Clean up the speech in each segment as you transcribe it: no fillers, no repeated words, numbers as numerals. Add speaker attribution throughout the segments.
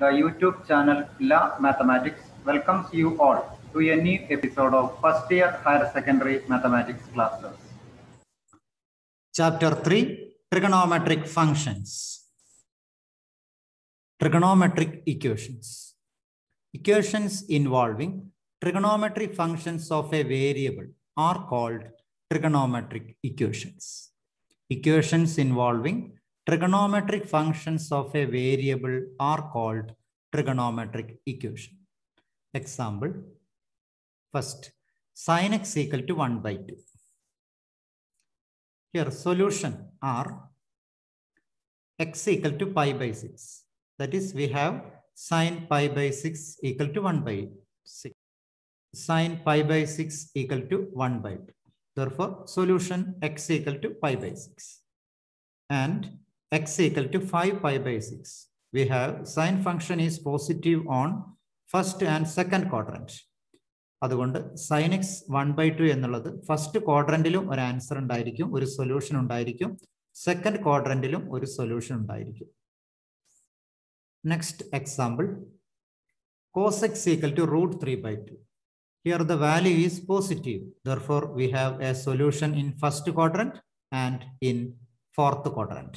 Speaker 1: The YouTube channel La Mathematics welcomes you all to a new episode of first year higher secondary mathematics classes.
Speaker 2: Chapter 3 Trigonometric Functions. Trigonometric Equations. Equations involving trigonometric functions of a variable are called trigonometric equations. Equations involving trigonometric functions of a variable are called trigonometric equation. Example, first, sin x equal to 1 by 2. Here, solution are x equal to pi by 6. That is, we have sin pi by 6 equal to 1 by 6. Sin pi by 6 equal to 1 by 2. Therefore, solution x equal to pi by 6. And x equal to 5 pi by 6. We have sin function is positive on first and second quadrant. അതുകൊണ്ട് sin x 1 by 2 എന്നുള്ളത് first ക്വാഡ്രന്റിലും ഒരു answer ഉണ്ടായിരിക്കും, ഒരു solution ഉണ്ടായിരിക്കും. Second ക്വാഡ്രന്റിലും ഒരു solution ഉണ്ടായിരിക്കും. Next example, cos x equal to root 3 by 2. Here the value is positive. Therefore, we have a solution in first quadrant and in fourth quadrant.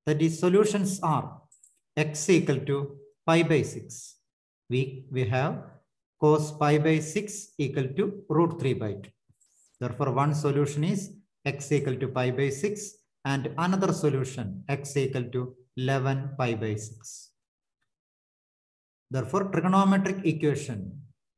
Speaker 2: That is, solutions are x equal to pi by 6. We have cos pi by 6 equal to root 3 by 2. Therefore, one solution is x equal to pi by 6 and another solution x equal to 11 pi by 6. Therefore, trigonometric equation,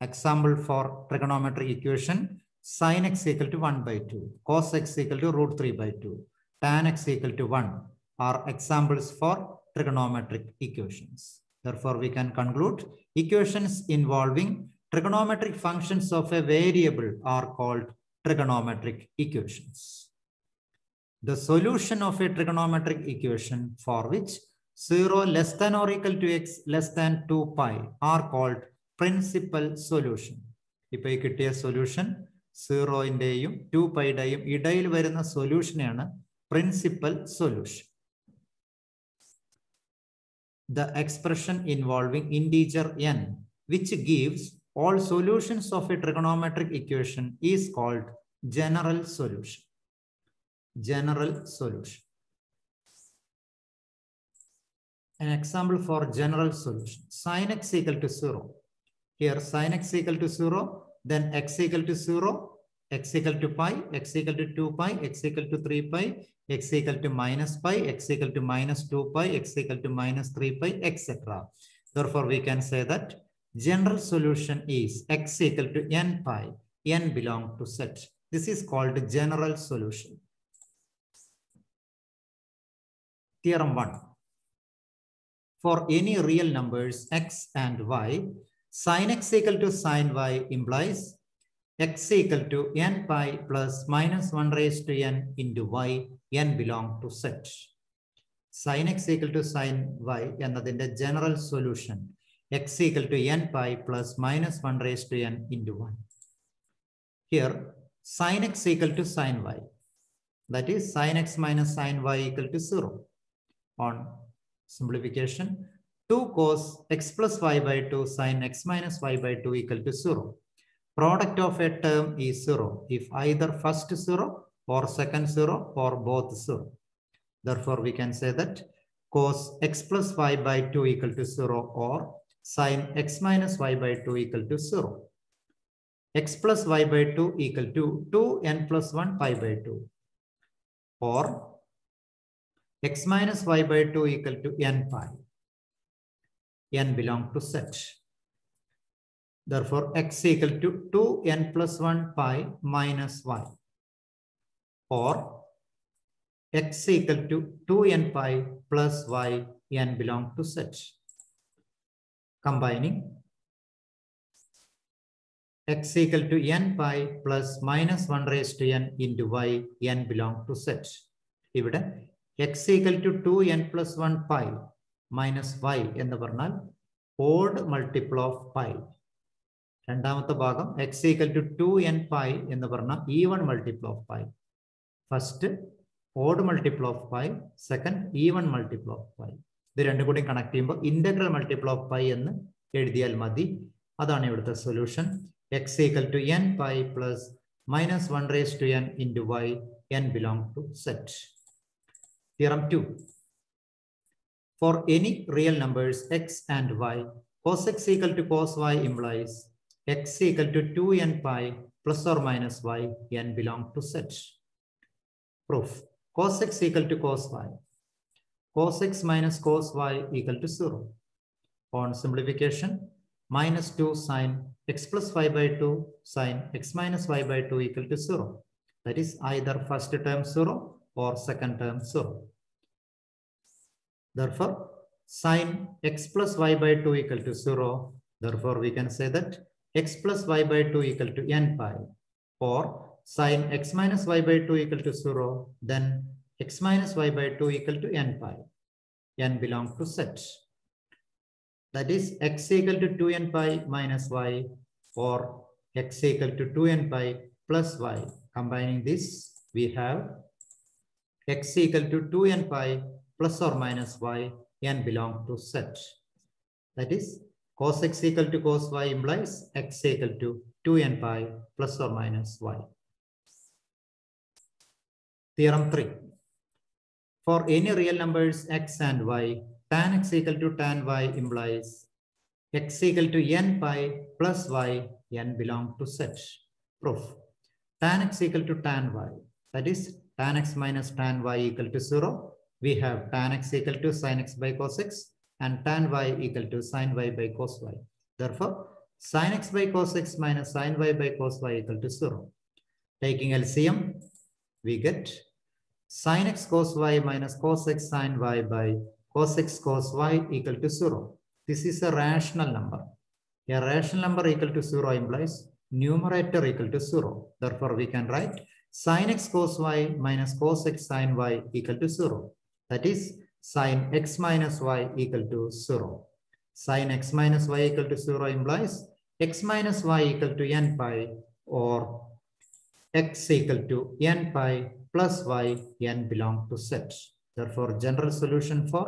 Speaker 2: example for trigonometric equation, sin x equal to 1 by 2, cos x equal to root 3 by 2, tan x equal to 1 are examples for trigonometric equations. Therefore, we can conclude equations involving trigonometric functions of a variable are called trigonometric equations. The solution of a trigonometric equation for which 0 less than or equal to x less than 2 pi are called principal solution. If I get a solution 0 indeyum 2 pi dayum idayil varuna solution aanu principal solution. The expression involving integer n, which gives all solutions of a trigonometric equation, is called general solution. General solution. An example for general solution, sin x equal to 0. Here, sin x equal to 0, then x equal to 0, x equal to pi, x equal to 2 pi, x equal to 3 pi, x equal to minus pi, x equal to minus 2 pi, x equal to minus 3 pi, etc. Therefore, we can say that general solution is x equal to n pi, n belong to set. This is called general solution. Theorem 1. For any real numbers x and y, sin x equal to sin y implies x equal to n pi plus minus 1 raised to n into y, n belong to set. Sin x equal to sin y എന്നതിന്റെ general solution x equal to n pi plus minus 1 raised to n into 1. Here, sin x equal to sin y, that is sin x minus sin y equal to 0. On simplification, 2 cos x plus y by 2 sin x minus y by 2 equal to 0. Product of a term is 0 if either first 0 or second 0 or both 0. Therefore, we can say that cos x plus y by 2 equal to 0 or sin x minus y by 2 equal to 0. X plus y by 2 equal to 2n plus 1 pi by 2 or x minus y by 2 equal to n pi. N belong to set. Therefore, x equal to 2n plus 1 pi minus y or x equal to 2n pi plus y, n belong to set. Combining x equal to n pi plus minus 1 raised to n into y, n belong to set. Here, x equal to 2n plus 1 pi minus y എന്ന് പറഞ്ഞാൽ odd multiple of pi. രണ്ടാമത്തെ ഭാഗം x equal to 2n pi എന്ന് പറഞ്ഞാൽ even multiple of pi. First, odd multiple of pi. Second, even multiple of pi. ഇത് രണ്ടും കൂടി connect ചെയ്യുമ്പോൾ ഇന്റഗ്രൽ മൾട്ടിപ്പിൾ ഓഫ് പൈ എന്ന് എഴുതിയാൽ മതി. അതാണ് ഇവിടുത്തെ solution. X equal to n pi plus minus 1 raised to n into y, n belong to set. Theorem 2. For any real numbers x and y, cos x equal to cos y implies x equal to 2n pi plus or minus y, n belong to set. Proof. Cos x equal to cos y. Cos x minus cos y equal to 0. On simplification, minus 2 sin x plus y by 2 sin x minus y by 2 equal to 0. That is either first term 0 or second term 0. Therefore, sin x plus y by 2 equal to 0. Therefore, we can say that x plus y by 2 equal to n pi, or sin x minus y by 2 equal to 0. Then x minus y by 2 equal to n pi. N belongs to set. That is x equal to 2n pi minus y, or x equal to 2n pi plus y. Combining this, we have x equal to 2n pi plus or minus y, n belong to set. That is cos x equal to cos y implies x equal to 2n pi plus or minus y. Theorem 3. For any real numbers x and y, tan x equal to tan y implies x equal to n pi plus y, n belong to set. Proof. Tan x equal to tan y, that is tan x minus tan y equal to 0. We have tan x equal to sin x by cos x and tan y equal to sin y by cos y. Therefore, sin x by cos x minus sin y by cos y equal to 0. Taking LCM, we get sin x cos y minus cos x sin y by cos x cos y equal to 0. This is a rational number. A rational number equal to 0 implies numerator equal to 0. Therefore, we can write sin x cos y minus cos x sin y equal to 0. That is sin x minus y equal to 0. Sin x minus y equal to 0 implies x minus y equal to n pi, or x equal to n pi plus y, n belong to set. Therefore, general solution for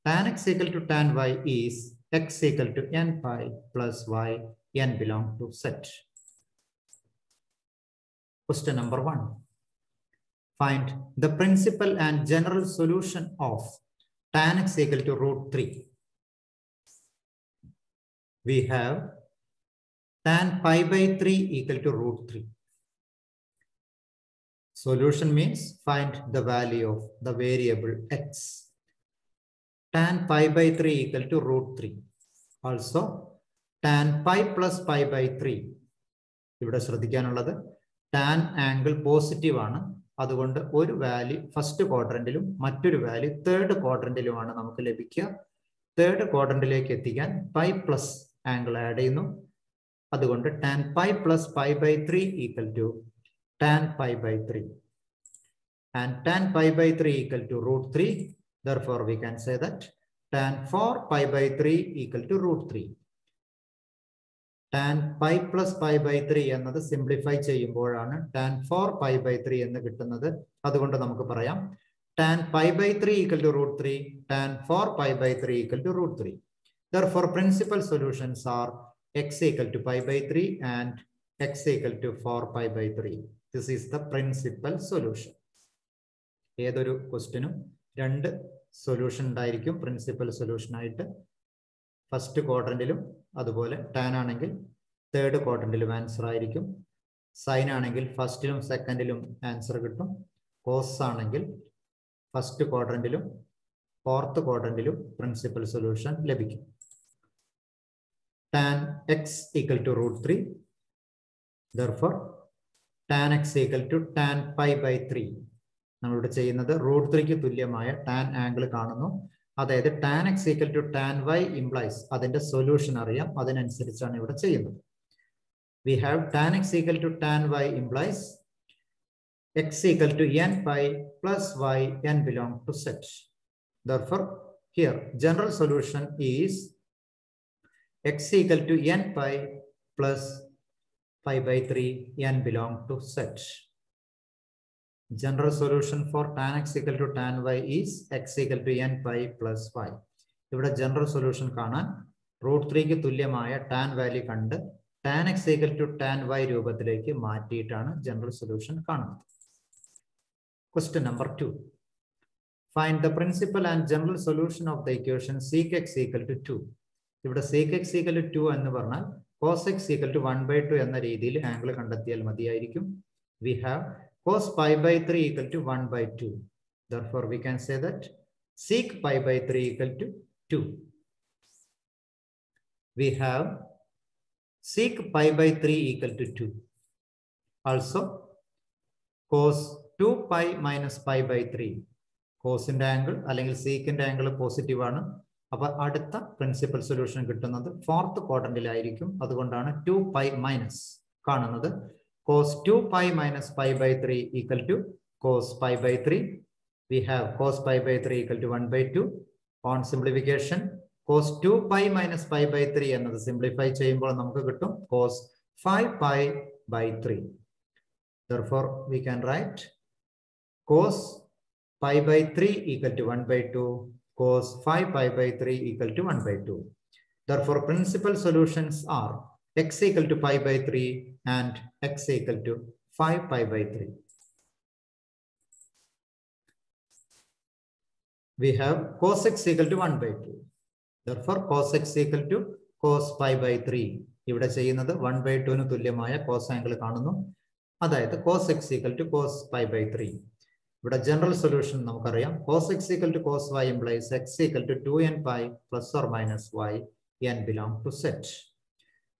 Speaker 2: tan x equal to tan y is x equal to n pi plus y, n belong to set. Question number 1. Find the principal and general solution of tan x equal to root 3. We have tan pi by 3 equal to root 3. Solution means find the value of the variable x. Tan pi by 3 equal to root 3. Also, tan pi plus pi by 3. ഇവിടെ ശ്രദ്ധിക്കാനുള്ളത് tan angle positive ആണ്. അതുകൊണ്ട് ഒരു value first ക്വാഡ്രന്റിലും മറ്റൊരു value third ക്വാഡ്രന്റിലുമാണ് നമുക്ക് ലഭിക്കുക. Third ക്വാഡ്രന്റിലേക്ക് എത്തിക്കാൻ pi plus angle add ചെയ്യുന്നു. അതുകൊണ്ട് tan pi plus pi by 3 equal to tan pi by 3. And tan pi by 3 equal to root 3. Therefore, we can say that tan 4 pi by 3 equal to root 3. Tan pi plus pi by 3 എന്നത് simplify ചെയ്യുമ്പോഴാണ് tan 4 pi by 3 എന്ന് കിട്ടുന്നത്. അതുകൊണ്ട് നമുക്ക് പറയാം tan pi by 3 equal to root 3, tan 4 pi by 3 equal to root 3. Therefore, principal solutions are x equal to pi by 3 and x equal to 4 pi by 3. This is the principal solution. ഏതൊരു ക്വസ്റ്റ്യനും രണ്ട് solution ഉണ്ടായിരിക്കും principal solution ആയിട്ട്. First ക്വാഡ്രന്റിലും അതുപോലെ tan ആണെങ്കിൽ third ക്വാഡ്രന്റിലും answer ആയിരിക്കും. സൈൻ ആണെങ്കിൽ ഫസ്റ്റിലും സെക്കൻഡിലും ആൻസർ കിട്ടും. കോസ് ആണെങ്കിൽ ഫസ്റ്റ് ക്വാഡ്രന്റിലും ഫോർത്ത് ക്വാഡ്രന്റിലും പ്രിൻസിപ്പൽ സൊല്യൂഷൻ ലഭിക്കും. Tan x equal to root 3. Therefore, tan x equal to tan pi by 3. നമ്മളിവിടെ ചെയ്യുന്നത് റൂട്ട് 3ക്ക് തുല്യമായ ടാൻ ആംഗിൾ കാണുന്നു. അതായത് tan x equal to tan y implies അതിന്റെ സൊല്യൂഷൻ അറിയാം. അതിനനുസരിച്ചാണ് ഇവിടെ ചെയ്യുന്നത്. We have tan x equal to tan y implies x equal to n pi plus y, n belong to set. Therefore, here general solution is x equal to n pi plus pi by 3, n belong to set. General solution for tan x equal to tan y is x equal to n pi plus y. ഇവിടെ general solution കാണാൻ √3 തുല്യമായ tan value കണ്ട് tan x = tan y രൂപത്തിലേക്ക് മാറ്റിയിട്ടാണ് general solution കാണുന്നത്. Question number 2. Find the principal and general solution of the equation sec x = 2. ഇവിടെ sec x = 2 എന്ന് പറഞ്ഞാൽ cos x = 1/2 എന്ന രീതിയിൽ ആംഗിൾ കണ്ടെത്തിയാൽ മതിയായിരിക്കും. We have cos pi/3 = 1/2. Therefore, we can say that sec pi/3 = 2. We have sec pi/3 = 2. Also, cos 2pi minus pi/3. കോസിന്റെ angle അല്ലെങ്കിൽ സീക്കിന്റെ ആംഗിൾ പോസിറ്റീവ് ആണ്. അപ്പൊ അടുത്ത പ്രിൻസിപ്പൽ സൊല്യൂഷൻ കിട്ടുന്നത് 4th ക്വാഡ്രന്റിലായിരിക്കും. അതുകൊണ്ടാണ് 2pi മൈനസ് കാണുന്നത്. cos 2pi minus pi/3 = cos pi/3. We have cos pi/3 = 1/2. On simplification, cos 2pi minus pi/3 എന്നത് സിംപ്ലിഫൈ ചെയ്യുമ്പോൾ നമുക്ക് കിട്ടും cos 5pi/3. Therefore, we can write cos pi/3 = 1/2, cos 5pi/3 = 1/2. Therefore, principal solutions are x = pi/3 and x = 5pi/3. We have cos x = 1/2. Therefore, cos x = cos pi/3. ഇവിടെ ചെയ്യുന്നത് 1/2 തുല്യമായ cos angle കാണുന്നു. അതായത് cos x = cos pi/3. ഇവിടെ general solution നമുക്കറിയാം. cos x = cos y implies x = 2n pi plus or minus y, n belong to set.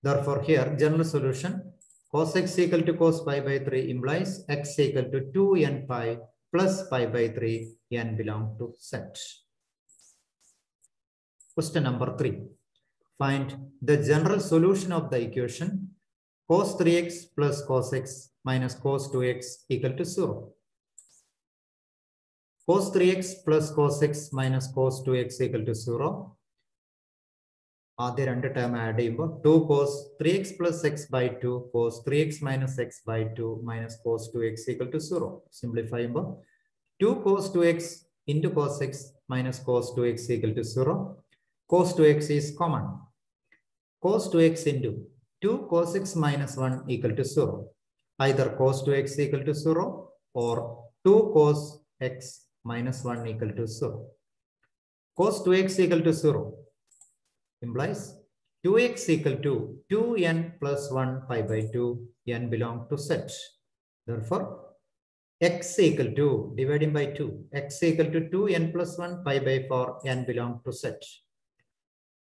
Speaker 2: Therefore, here general solution cos x = cos pi/3 implies x = 2n pi plus pi/3, n belong to set. Question number 3. Find the general solution of the equation cos 3x plus cos x minus cos 2x = 0. Cos 3x plus cos x minus cos 2x = 0. ആദ്യ രണ്ട് term add ചെയ്യുമ്പോൾ 2 cos 3x plus x/2 cos 3x minus x/2 minus cos 2x = 0. Simplify ചെയ്യുമ്പോൾ 2 cos 2x into cos x minus cos 2x = 0. Cos 2x is common. Cos 2x into 2 cos x minus 1 = 0. Either cos 2x = 0 or 2 cos x minus 1 = 0. Cos 2x = 0 implies 2x = 2n plus 1 pi/2, n belong to set. Therefore, x = dividing by 2, x = 2n plus 1 pi/4, n belong to set.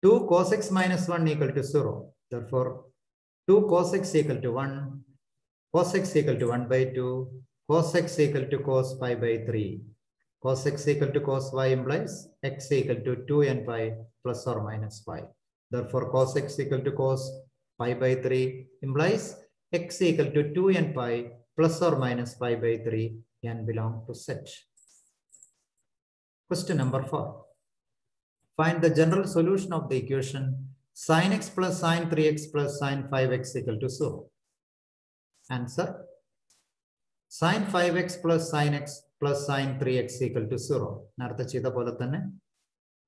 Speaker 2: 2 cos x minus 1 = 0. Therefore, 2 cos x = 1, cos x = 1/2, cos x = cos pi/3. Cos x = cos y implies x = 2n pi plus or minus y. Therefore, cos x = cos pi/3 implies x = 2n pi plus or minus pi/3, n belong to set. Question number 4. Find the general solution of the equation sin x plus sin 3x plus sin 5x = 0. Answer: sin 5x plus sin x plus sin 3x = 0. നേരത്തെ ചെയ്ത പോലെ തന്നെ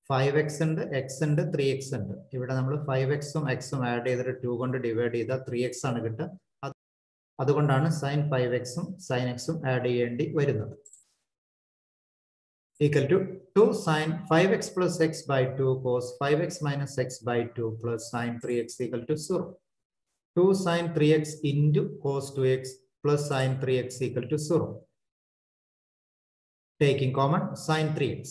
Speaker 2: 5x ഉണ്ട്, x ഉണ്ട്, 3x ഉണ്ട്. ഇവിടെ നമ്മൾ 5x ഉം x ഉം ആഡ് ചെയ്തിട്ട് 2 കൊണ്ട് ഡിവൈഡ് ചെയ്താൽ 3x ആണ് കിട്ടുക. അതുകൊണ്ടാണ് sin 5x ഉം sin x ഉം ആഡ് ചെയ്യേണ്ടി വരുന്നത്. Equal to 2 sin 5x plus x/2 cos 5x minus x/2 plus sin 3x = 0. 2 sin 3x into cos 2x plus sin 3x = 0. Taking common sin 3x.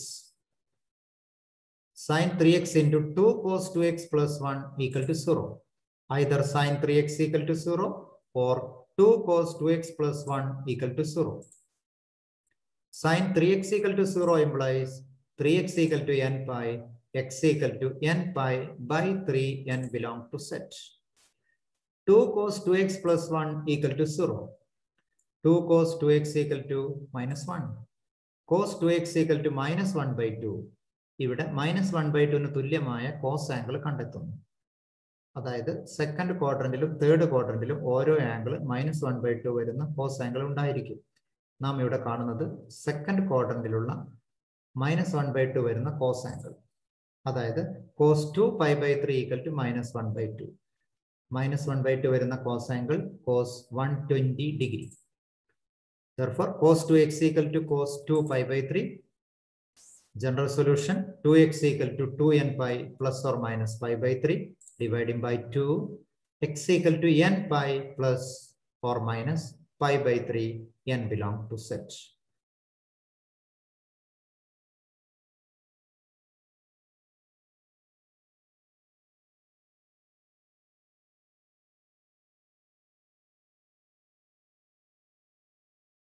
Speaker 2: Sin 3x into 2 cos 2x plus 1 = 0. Either sin 3x = 0 or 2 cos 2x plus 1 = 0. Sin 3x = 0 implies 3x = n pi, x = n pi by 3, n belong to set. 2 cos 2x plus 1 = 0. 2 cos 2x = minus 1. Cos 2x = minus 1/2. ഇവിടെ minus 1/2 തുല്യമായ cos angle കണ്ടെത്തുന്നു. അതായത് second ക്വാഡ്രന്റിലും third ക്വാഡ്രന്റിലും ഓരോ angle minus 1/2 വരുന്ന cos angle ഉണ്ടായിരിക്കും. നാം ഇവിടെ കാണുന്നത് സെക്കൻഡ് ക്വാഡ്രന്റിലുള്ള മൈനസ് 1/2 വരുന്ന കോസ് ആംഗിൾ. അതായത് cos 2 pi by 3 equal to minus 1 by 2. Minus 1 by 2 വരുന്ന cos angle cos 120 degree. Therefore, cos 2x equal to cos 2 pi by 3. General solution 2x equal to 2n pi plus or minus pi by 3 dividing by 2. X equal to n pi plus or minus pi by 3. N belong to set.